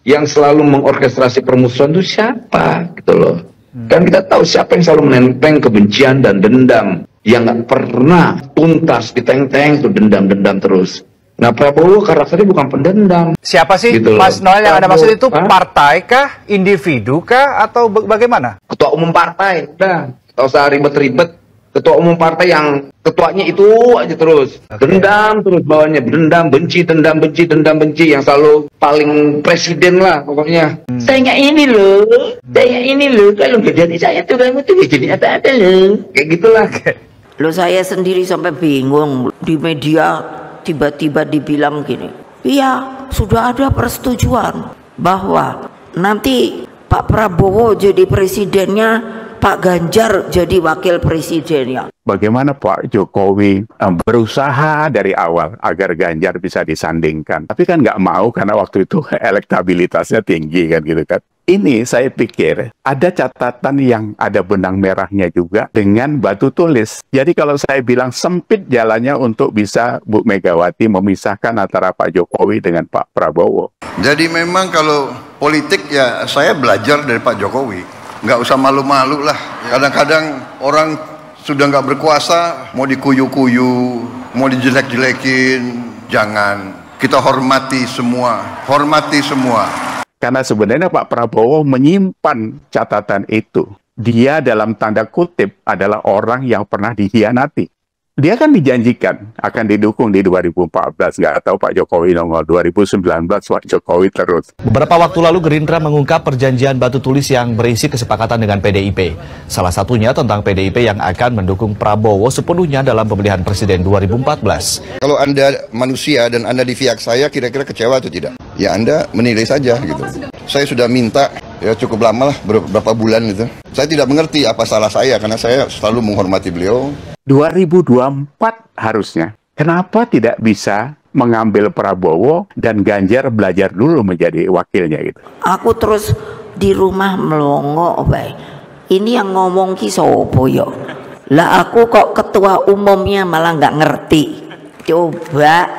yang selalu mengorkestrasi permusuhan itu siapa gitu loh. Kan kita tahu siapa yang selalu menenteng kebencian dan dendam yang nggak pernah tuntas di teng-teng itu dendam-dendam terus. Nah Prabowo karakternya bukan pendendam. Siapa sih gitu Mas Noel yang Anda maksud itu? Hah? Partai kah? Individu kah? Atau bagaimana? Ketua umum partai, udah, nggak usah ribet-ribet. Ketua umum partai yang ketuanya itu aja terus, dendam terus bawahnya, dendam, benci, dendam, benci, yang selalu paling presiden lah pokoknya. Saya ini loh, kalau nggak jadi saya tuh kamu tuh nggak jadi apa-apa loh, kayak gitulah. Loh saya sendiri sampai bingung di media tiba-tiba dibilang gini, iya sudah ada persetujuan bahwa nanti Pak Prabowo jadi presidennya, Pak Ganjar jadi wakil presidennya. Bagaimana Pak Jokowi berusaha dari awal agar Ganjar bisa disandingkan. Tapi kan nggak mau karena waktu itu elektabilitasnya tinggi kan gitu kan. Ini saya pikir ada catatan yang ada benang merahnya juga dengan batu tulis. Jadi kalau saya bilang sempit jalannya untuk bisa Bu Megawati memisahkan antara Pak Jokowi dengan Pak Prabowo. Jadi memang kalau politik ya saya belajar dari Pak Jokowi. Nggak usah malu-malu lah. Kadang-kadang orang sudah nggak berkuasa, mau dikuyu-kuyu, mau dijelek-jelekin. Jangan. Kita hormati semua. Hormati semua. Karena sebenarnya Pak Prabowo menyimpan catatan itu. Dia dalam tanda kutip adalah orang yang pernah dikhianati. Dia kan dijanjikan akan didukung di 2014. Nggak tahu Pak Jokowi nongol. 2019 Pak Jokowi terus. Beberapa waktu lalu Gerindra mengungkap perjanjian batu tulis yang berisi kesepakatan dengan PDIP. Salah satunya tentang PDIP yang akan mendukung Prabowo sepenuhnya dalam pemilihan presiden 2014. Kalau Anda manusia dan Anda di pihak saya kira-kira kecewa atau tidak? Ya Anda menilai saja gitu. Saya sudah minta ya cukup lama lah, beberapa bulan itu. Saya tidak mengerti apa salah saya karena saya selalu menghormati beliau. 2024 harusnya. Kenapa tidak bisa mengambil Prabowo dan Ganjar belajar dulu menjadi wakilnya gitu? Aku terus di rumah melongo, baik. Ini yang ngomong ki sopo yo. Lah aku kok ketua umumnya malah nggak ngerti. Coba,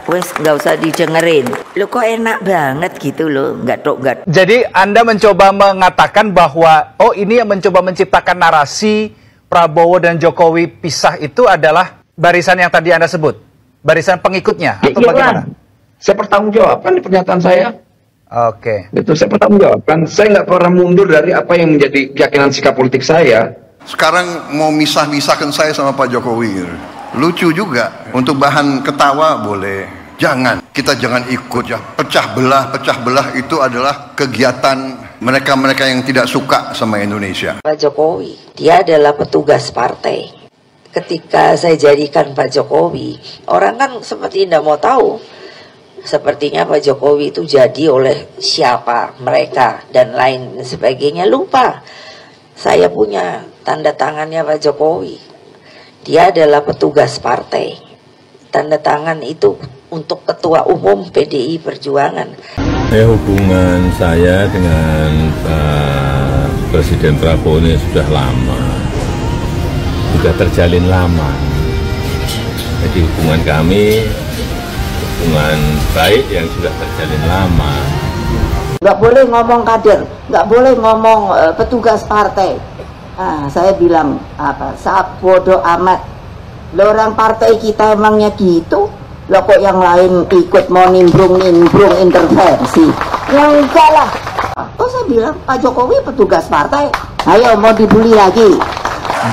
wes nggak usah didengerin. Lo kok enak banget gitu loh, nggak. Jadi Anda mencoba mengatakan bahwa ini yang mencoba menciptakan narasi Prabowo dan Jokowi pisah itu adalah barisan yang tadi Anda sebut? Barisan pengikutnya? Atau bagaimana? Saya pertanggungjawabkan di pernyataan saya. Oke. Itu saya pertanggungjawabkan. Saya nggak pernah mundur dari apa yang menjadi keyakinan sikap politik saya. Sekarang mau misah-misahkan saya sama Pak Jokowi. Lucu juga. Untuk bahan ketawa boleh. Jangan. Kita jangan ikut ya. Pecah belah itu adalah kegiatan mereka-mereka yang tidak suka sama Indonesia. Pak Jokowi, dia adalah petugas partai. Ketika saya jadikan Pak Jokowi, orang kan seperti tidak mau tahu. Sepertinya Pak Jokowi itu jadi oleh siapa, mereka, dan lain sebagainya. Lupa. Saya punya tanda tangannya Pak Jokowi. Dia adalah petugas partai. Tanda tangan itu untuk Ketua Umum PDI Perjuangan. Hubungan saya dengan Pak Presiden Prabowo ini sudah lama, sudah terjalin lama. Jadi hubungan kami, hubungan baik yang sudah terjalin lama. Nggak boleh ngomong kader, nggak boleh ngomong petugas partai. Saya bilang apa? Saat bodoh amat. Lo orang partai kita emangnya gitu? Lo kok yang lain ikut mau nimbrung intervensi? Ya enggak lah. Oh saya bilang Pak Jokowi petugas partai. Ayo mau dibully lagi.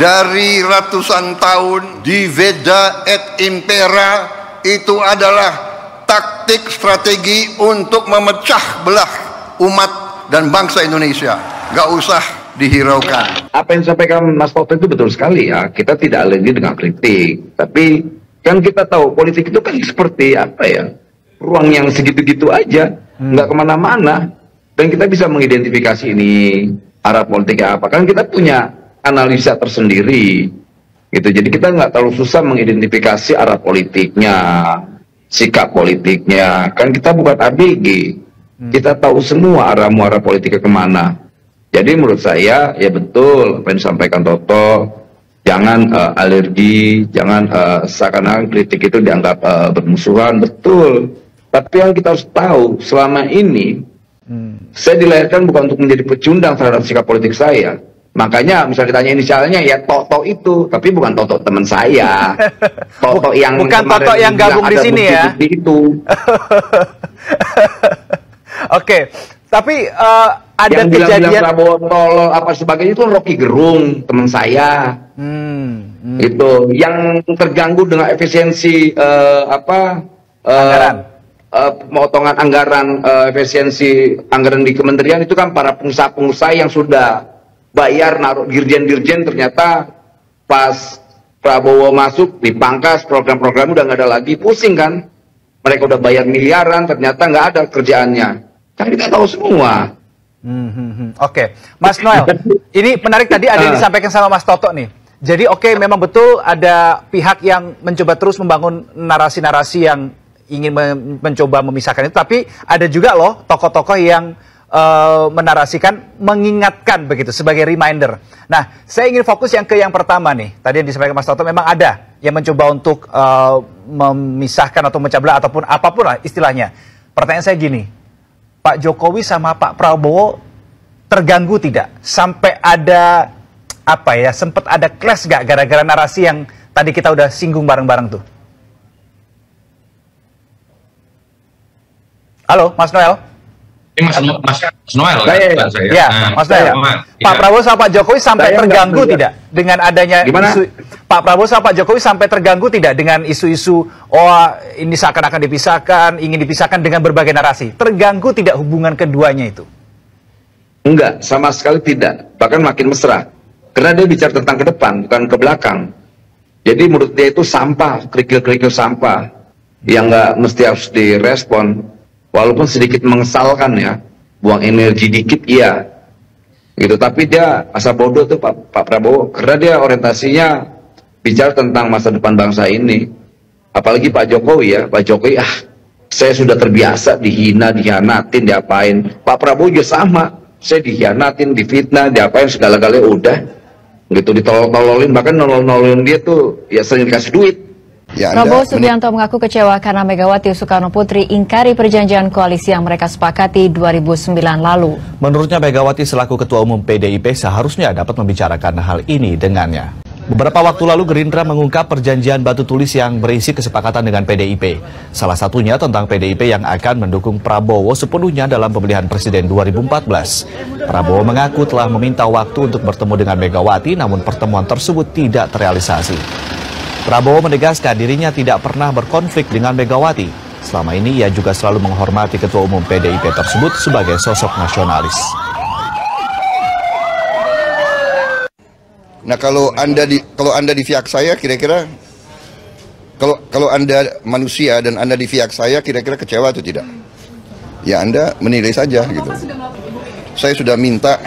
Dari ratusan tahun di Veda et Impera itu adalah taktik strategi untuk memecah belah umat dan bangsa Indonesia. Gak usah dihiraukan. Apa yang disampaikan Mas Toto itu betul sekali ya. Kita tidak alergi dengan kritik. Tapi kan kita tahu politik itu kan seperti apa ya, ruang yang segitu-gitu aja, nggak kemana-mana. Dan kita bisa mengidentifikasi ini arah politiknya apa. Kan kita punya analisa tersendiri, gitu. Jadi kita nggak terlalu susah mengidentifikasi arah politiknya, sikap politiknya. Kan kita bukan ABG, kita tahu semua arah muara politiknya kemana. Jadi menurut saya ya betul apa yang disampaikan Toto. Jangan alergi, jangan seakan-akan kritik itu dianggap bermusuhan, betul. Tapi yang kita harus tahu, selama ini Saya dilahirkan bukan untuk menjadi pecundang terhadap sikap politik saya. Makanya misalnya ditanya inisialnya ya Toto itu, tapi bukan Toto teman saya. Toto yang bukan Toto yang gabung di sini ya. Itu. Oke, tapi ada yang kejadian bilang Prabowo tolol apa sebagainya itu Rocky Gerung teman saya. Itu yang terganggu dengan efisiensi anggaran. Pemotongan anggaran, efisiensi anggaran di kementerian itu kan para pengusaha-pengusaha yang sudah bayar naruh dirjen-dirjen, ternyata pas Prabowo masuk dipangkas, program-program udah nggak ada lagi, pusing kan? Mereka udah bayar miliaran, ternyata nggak ada kerjaannya. Kan kita tahu semua. Oke, Mas Noel, ini menarik tadi ada yang disampaikan sama Mas Toto nih. Jadi memang betul ada pihak yang mencoba terus membangun narasi-narasi yang ingin mencoba memisahkan itu, tapi ada juga loh tokoh-tokoh yang menarasikan, mengingatkan begitu sebagai reminder. Nah, saya ingin fokus yang pertama nih. Tadi yang disampaikan Mas Toto, memang ada yang mencoba untuk memisahkan atau memecah belah ataupun apapun lah istilahnya. Pertanyaan saya gini, Pak Jokowi sama Pak Prabowo terganggu tidak? Sampai ada sempat ada clash gak gara-gara narasi yang tadi kita udah singgung bareng-bareng tuh? Halo, Mas Noel? Mas Noel kan? Saya. Ya, Mas Noel. Pak Prabowo sama Pak Jokowi sampai terganggu tidak dengan adanya isu? Pak Prabowo sama Pak Jokowi sampai terganggu tidak dengan isu-isu ini seakan-akan dipisahkan, ingin dipisahkan dengan berbagai narasi? Terganggu tidak hubungan keduanya itu? Enggak, sama sekali tidak. Bahkan makin mesra. Karena dia bicara tentang ke depan, bukan ke belakang. Jadi menurut dia itu sampah, kerikil-kerikil sampah yang nggak mesti harus direspon. Walaupun sedikit mengesalkan ya, buang energi dikit iya, gitu. Tapi dia asa bodoh tuh Pak Prabowo, karena dia orientasinya bicara tentang masa depan bangsa ini. Apalagi Pak Jokowi ya, Pak Jokowi saya sudah terbiasa dihina, dihianatin, diapain. Pak Prabowo juga sama, saya dihianatin, difitnah, diapain segala-galanya udah, gitu ditolol-tololin, bahkan nolol-nololin dia tuh ya sering dikasih duit. Ya, Prabowo Subianto mengaku kecewa karena Megawati Soekarno Putri ingkari perjanjian koalisi yang mereka sepakati 2009 lalu. Menurutnya Megawati selaku Ketua Umum PDIP seharusnya dapat membicarakan hal ini dengannya. Beberapa waktu lalu Gerindra mengungkap perjanjian batu tulis yang berisi kesepakatan dengan PDIP. Salah satunya tentang PDIP yang akan mendukung Prabowo sepenuhnya dalam pemilihan presiden 2014. Prabowo mengaku telah meminta waktu untuk bertemu dengan Megawati, namun pertemuan tersebut tidak terrealisasi. Prabowo menegaskan dirinya tidak pernah berkonflik dengan Megawati. Selama ini ia juga selalu menghormati Ketua Umum PDIP tersebut sebagai sosok nasionalis. Nah, kalau Anda di pihak saya, kira-kira kalau Anda manusia dan Anda di pihak saya, kira-kira kecewa atau tidak? Ya Anda menilai saja gitu. Saya sudah minta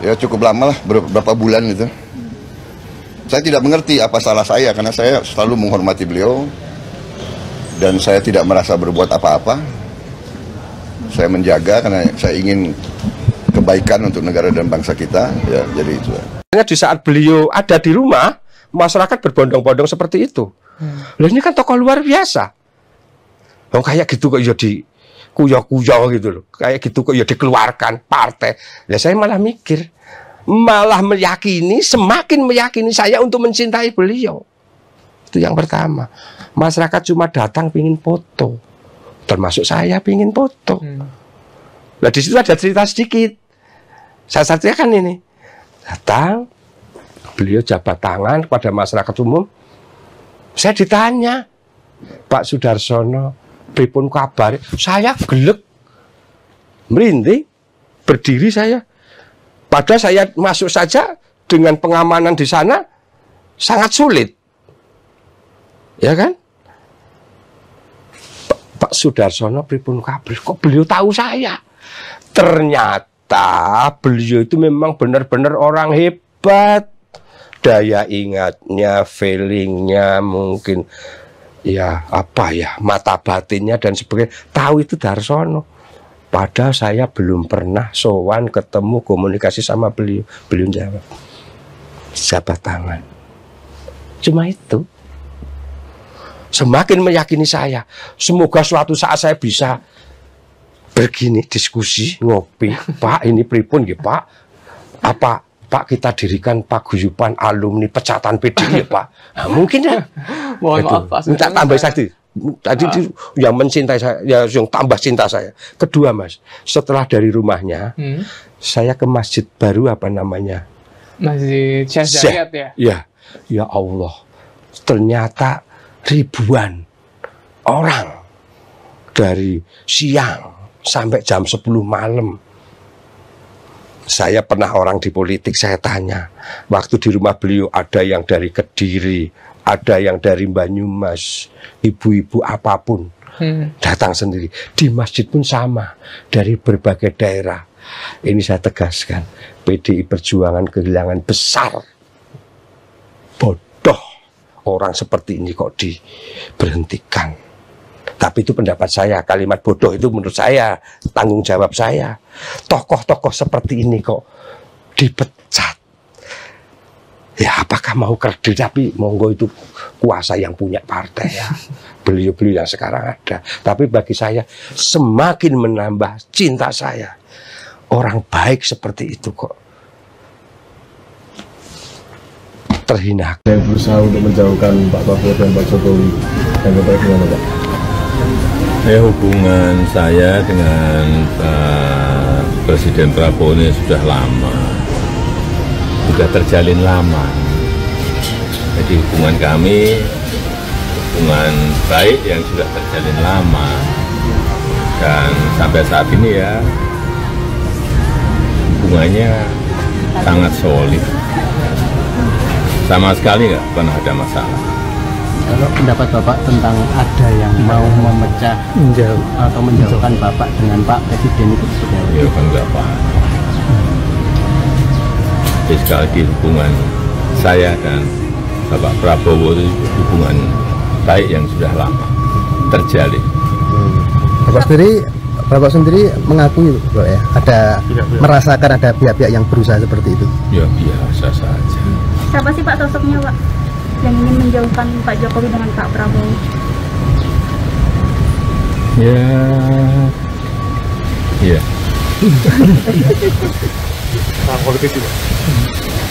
ya cukup lama lah, beberapa bulan gitu. Saya tidak mengerti apa salah saya, karena saya selalu menghormati beliau dan saya tidak merasa berbuat apa-apa. Saya menjaga karena saya ingin kebaikan untuk negara dan bangsa kita, ya jadi itu. Di saat beliau ada di rumah, masyarakat berbondong-bondong seperti itu. Loh, ini kan tokoh luar biasa. Loh, kayak gitu kok ya di kuyo-kuyo gitu loh. Kayak gitu kok ya dikeluarkan partai. Lah saya malah mikir, malah semakin meyakini saya untuk mencintai beliau. Itu yang pertama. Masyarakat cuma datang pingin foto, termasuk saya pingin foto. Nah di situ ada cerita sedikit. Saya kan ini datang, beliau jabat tangan kepada masyarakat umum. Saya ditanya, Pak Sudarsono, pripun kabar? Saya gelek, merinding, berdiri saya. Padahal saya masuk saja dengan pengamanan di sana sangat sulit. Ya kan? Pak Sudarsono pripun kabar? Kok beliau tahu saya? Ternyata beliau itu memang benar-benar orang hebat. Daya ingatnya, feelingnya, mungkin ya mata batinnya dan sebagainya. Tahu itu Darsono. Padahal saya belum pernah sowan, ketemu, komunikasi sama beliau. Beliau jawab, jabat tangan. Cuma itu. Semakin meyakini saya. Semoga suatu saat saya bisa begini diskusi, ngopi, Pak ini pripun ya Pak? Apa Pak kita dirikan paguyuban alumni pecatan PDI ya Pak? Nah, mungkin ya. Mohon maaf Pak. Minta tambah satu. Tadi yang mencintai saya, ya, yang tambah cinta saya. Kedua Mas, setelah dari rumahnya, saya ke masjid baru apa namanya? Masjid Syekh Zayed ya? Ya, ya Allah. Ternyata ribuan orang dari siang sampai jam 10 malam. Saya pernah orang di politik, saya tanya. Waktu di rumah beliau ada yang dari Kediri, ada yang dari Banyumas, ibu-ibu apapun datang sendiri. Di masjid pun sama, dari berbagai daerah. Ini saya tegaskan, PDI Perjuangan kehilangan besar. Bodoh orang seperti ini kok diberhentikan. Tapi itu pendapat saya, kalimat bodoh itu menurut saya, tanggung jawab saya. Tokoh-tokoh seperti ini kok dipecat. Ya apakah mau kerdil, tapi monggo itu kuasa yang punya partai ya. Beliau-beliau yang sekarang ada. Tapi bagi saya semakin menambah cinta saya. Orang baik seperti itu kok terhina. Saya berusaha untuk menjauhkan Pak Prabowo dan Pak Jokowi. Yang baik gimana Pak? Hubungan saya dengan Pak Presiden Prabowo ini sudah lama. Sudah terjalin lama. Jadi hubungan kami hubungan baik yang sudah terjalin lama, dan sampai saat ini ya hubungannya sangat solid, sama sekali nggak pernah ada masalah. Kalau pendapat Bapak tentang ada yang mau memecah atau menjauhkan Bapak dengan Pak Presiden itu seperti apa? Ya kan nggak paham. Jadi sekali lagi hubungan saya dan Bapak Prabowo itu hubungan baik yang sudah lama terjalin. Bapak sendiri mengakui Pak ya, ada merasakan ada pihak-pihak yang berusaha seperti itu? Ya biasa saja. Siapa sih Pak sosoknya Pak yang ingin menjauhkan Pak Jokowi dengan Pak Prabowo? Ya. Politik juga.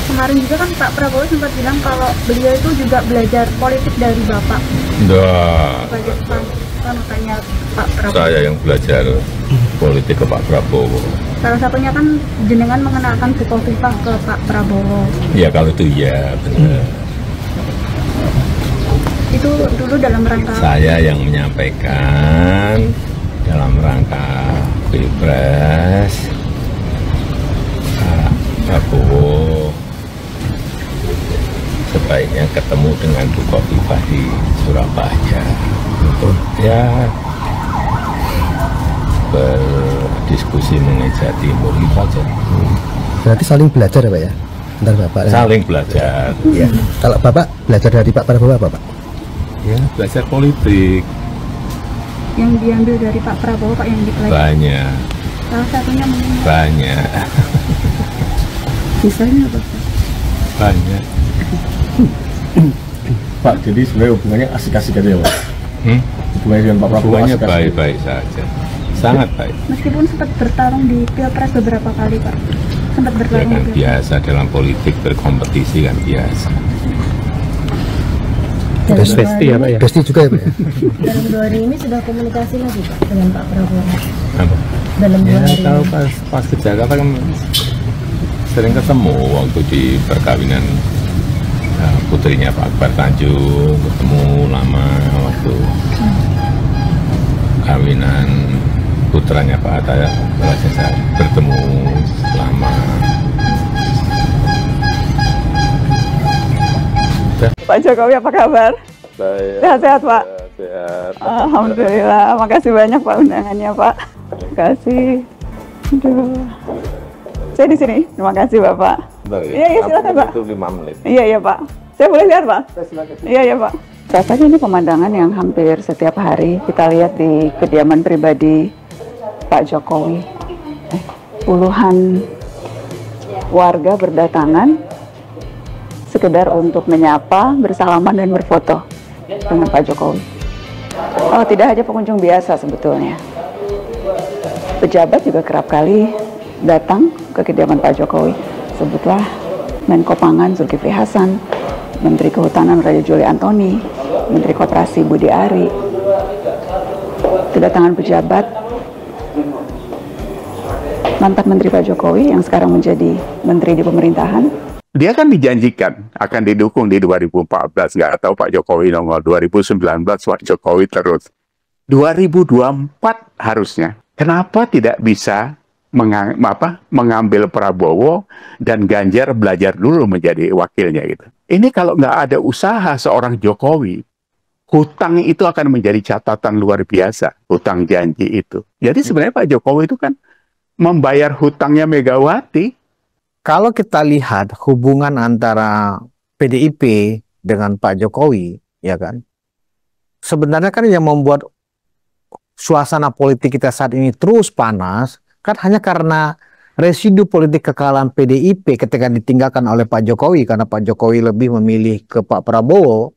Kemarin juga kan Pak Prabowo sempat bilang kalau beliau itu juga belajar politik dari Bapak. Belajar makanya Pak Prabowo. Saya yang belajar politik ke Pak Prabowo. Salah satunya kan jenengan mengenalkan Bukovifa ke Pak Prabowo. Ya kalau itu ya benar. Itu dulu dalam rangka. Saya yang menyampaikan dalam rangka Pilpres Pak Prabowo sebaiknya ketemu dengan Bukovifa di Surabaya. Ya berdiskusi mengenai Jawa Timur itu saja. Berarti saling belajar ya Pak ya? Bentar Bapak. Saling belajar. Ya. Kalau Bapak belajar dari Pak Prabowo apa Pak? Ya belajar politik. Yang diambil dari Pak Prabowo Pak yang dipelajari? Banyak. Salah satunya mungkin? Banyak. Misalnya apa Pak? Banyak. Pak, jadi sebenarnya hubungannya asik-asik aja ya Pak? Hubungannya dengan Pak Prabowo hubungannya baik-baik saja, sangat baik. Meskipun sempat bertarung di Pilpres beberapa kali Pak, sempat bertarung. Ya kan biasa dalam politik, berkompetisi kan biasa. Besti ya Pak ya? Besti juga ya Pak ya? Dalam 2 hari ini sudah komunikasi lagi Pak dengan Pak Prabowo? Apa? Dalam 2 hari ini? Tahu pas ke Jakarta kan sering ketemu waktu di perkawinan putrinya Pak Akbar Tanjung, ketemu lama waktu kawinan putranya Pak Hatta Rajasa, bertemu lama. Pak Jokowi apa kabar? Baik. Sehat-sehat Pak? Sehat. Alhamdulillah, makasih banyak Pak undangannya Pak. Terima kasih. Aduh. Saya di sini, terima kasih Bapak. Iya, silakan Pak. Itu 5 menit. Iya Pak. Saya boleh lihat Pak? Iya Pak. Rasanya ini pemandangan yang hampir setiap hari kita lihat di kediaman pribadi Pak Jokowi. Puluhan warga berdatangan sekedar untuk menyapa, bersalaman dan berfoto dengan Pak Jokowi. Oh, tidak hanya pengunjung biasa sebetulnya. Pejabat juga kerap kali datang ke kediaman Pak Jokowi. Sebutlah Menko Pangan Zulkifli Hasan, Menteri Kehutanan Raja Juli Antoni, Menteri Koperasi Budi Ari. Kedatangan pejabat mantan Menteri Pak Jokowi yang sekarang menjadi Menteri di pemerintahan. Dia kan dijanjikan akan didukung di 2014, nggak tahu Pak Jokowi nongol. 2019 Pak Jokowi terus. 2024 harusnya. Kenapa tidak bisa mengambil Prabowo dan Ganjar belajar dulu menjadi wakilnya gitu? Ini kalau nggak ada usaha seorang Jokowi, hutang itu akan menjadi catatan luar biasa, hutang janji itu. Jadi sebenarnya Pak Jokowi itu kan membayar hutangnya Megawati. Kalau kita lihat hubungan antara PDIP dengan Pak Jokowi, ya kan, sebenarnya kan yang membuat suasana politik kita saat ini terus panas, kan hanya karena residu politik kekalahan PDIP ketika ditinggalkan oleh Pak Jokowi, karena Pak Jokowi lebih memilih ke Pak Prabowo.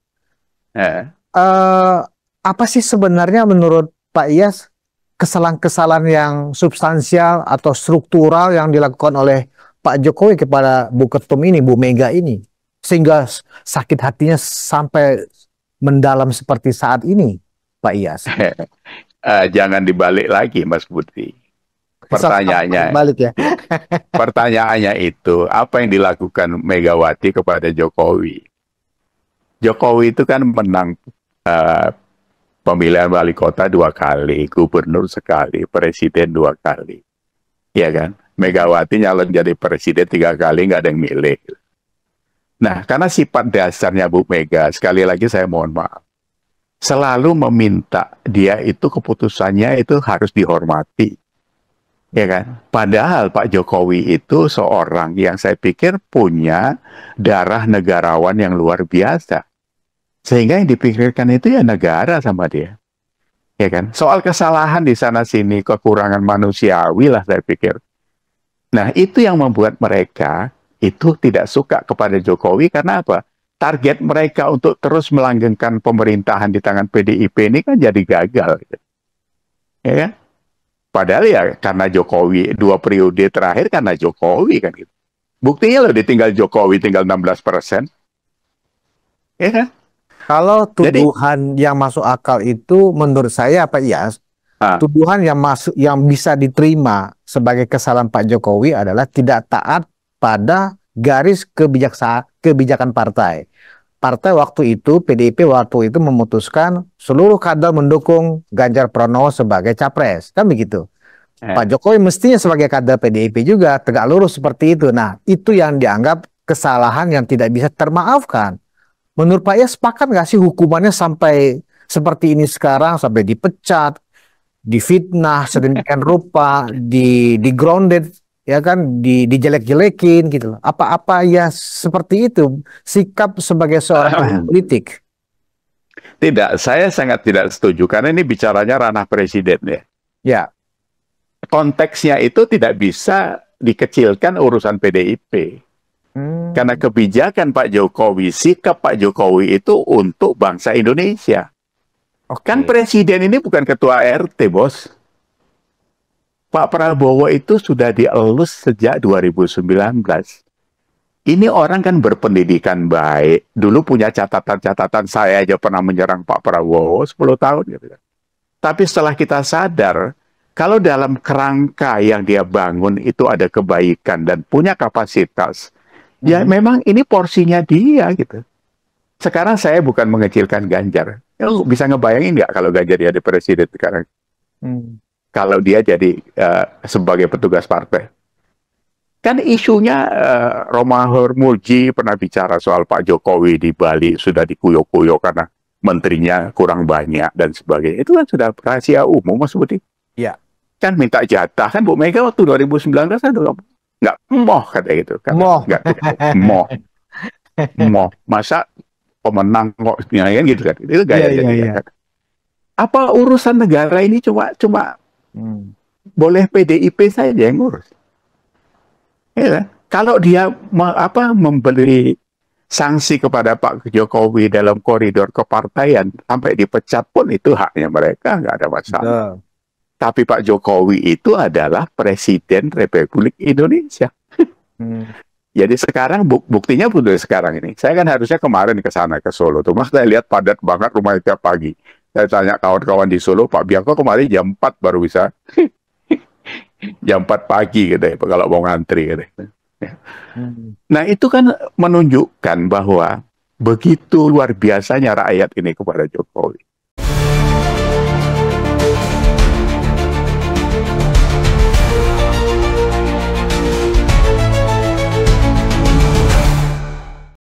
Apa sih sebenarnya menurut Pak Iyas kesalahan-kesalahan yang substansial atau struktural yang dilakukan oleh Pak Jokowi kepada Bu Ketum ini, Bu Mega ini, sehingga sakit hatinya sampai mendalam seperti saat ini, Pak Iyas? Jangan dibalik lagi, Mas Budi. Pertanyaannya, balik ya. Pertanyaannya itu, apa yang dilakukan Megawati kepada Jokowi? Jokowi itu kan menang pemilihan wali kota 2 kali, gubernur sekali, presiden 2 kali, ya kan? Megawati nyalon jadi presiden 3 kali, nggak ada yang milih. Nah, karena sifat dasarnya Bu Mega, sekali lagi saya mohon maaf, selalu meminta dia itu keputusannya itu harus dihormati, ya kan? Padahal Pak Jokowi itu seorang yang saya pikir punya darah negarawan yang luar biasa, sehingga yang dipikirkan itu ya negara sama dia, ya kan? Soal kesalahan di sana sini, kekurangan manusiawi lah saya pikir. Nah, itu yang membuat mereka itu tidak suka kepada Jokowi. Karena apa? Target mereka untuk terus melanggengkan pemerintahan di tangan PDIP ini kan jadi gagal, gitu. Ya kan? Padahal ya karena Jokowi 2 periode terakhir karena Jokowi kan gitu. Buktinya loh ditinggal Jokowi tinggal 16%. Ya kan? Kalau tuduhan yang masuk akal itu menurut saya Pak Iyas, tuduhan yang bisa diterima sebagai kesalahan Pak Jokowi adalah tidak taat pada garis kebijakan partai. Partai waktu itu, PDIP waktu itu memutuskan seluruh kader mendukung Ganjar Pranowo sebagai capres, kan begitu. Pak Jokowi mestinya sebagai kader PDIP juga tegak lurus seperti itu. Nah, itu yang dianggap kesalahan yang tidak bisa termaafkan. Menurut Pak Iyas, sepakat nggak sih hukumannya sampai seperti ini sekarang, sampai dipecat, difitnah sedemikian rupa, di grounded, ya kan, dijelek-jelekin gitu loh. Apa ya seperti itu sikap sebagai seorang politik? Tidak, saya sangat tidak setuju karena ini bicaranya ranah presiden ya. Ya. Konteksnya itu tidak bisa dikecilkan urusan PDIP. Karena kebijakan Pak Jokowi, sikap Pak Jokowi itu untuk bangsa Indonesia. Kan presiden ini bukan ketua RT, bos. Pak Prabowo itu sudah dielus sejak 2019. Ini orang kan berpendidikan baik. Dulu punya catatan-catatan, saya aja pernah menyerang Pak Prabowo 10 tahun. Gitu. Tapi setelah kita sadar, kalau dalam kerangka yang dia bangun itu ada kebaikan dan punya kapasitas, ya memang ini porsinya dia gitu. Sekarang saya bukan mengecilkan Ganjar. Lu bisa ngebayangin nggak kalau Ganjar jadi presiden sekarang? Kalau dia jadi sebagai petugas partai. Kan isunya Roma Hurmuji pernah bicara soal Pak Jokowi di Bali sudah dikuyok-kuyok karena menterinya kurang banyak dan sebagainya. Itu kan sudah rahasia umum, Mas Budi. Iya. Kan minta jatah. Kan Bu Mega waktu 2019 kan nggak moh kata gitu. Kan? Moh. Masa pemenang kok kan gitu kan. Itu gaya jadi. Apa urusan negara ini cuma boleh PDIP saja yang ngurus. Ya, kalau dia memberi sanksi kepada Pak Jokowi dalam koridor kepartaian sampai dipecat pun itu haknya mereka, nggak ada masalah. Tapi Pak Jokowi itu adalah Presiden Republik Indonesia. Jadi sekarang buktinya pun dari sekarang ini. Saya kan harusnya kemarin ke sana ke Solo tuh. Mas saya lihat padat banget rumahnya tiap pagi. Saya tanya kawan-kawan di Solo, Pak Bianco kemarin jam 4 baru bisa. Jam 4 pagi gitu ya, kalau mau ngantri gitu. Nah itu kan menunjukkan bahwa begitu luar biasanya rakyat ini kepada Jokowi.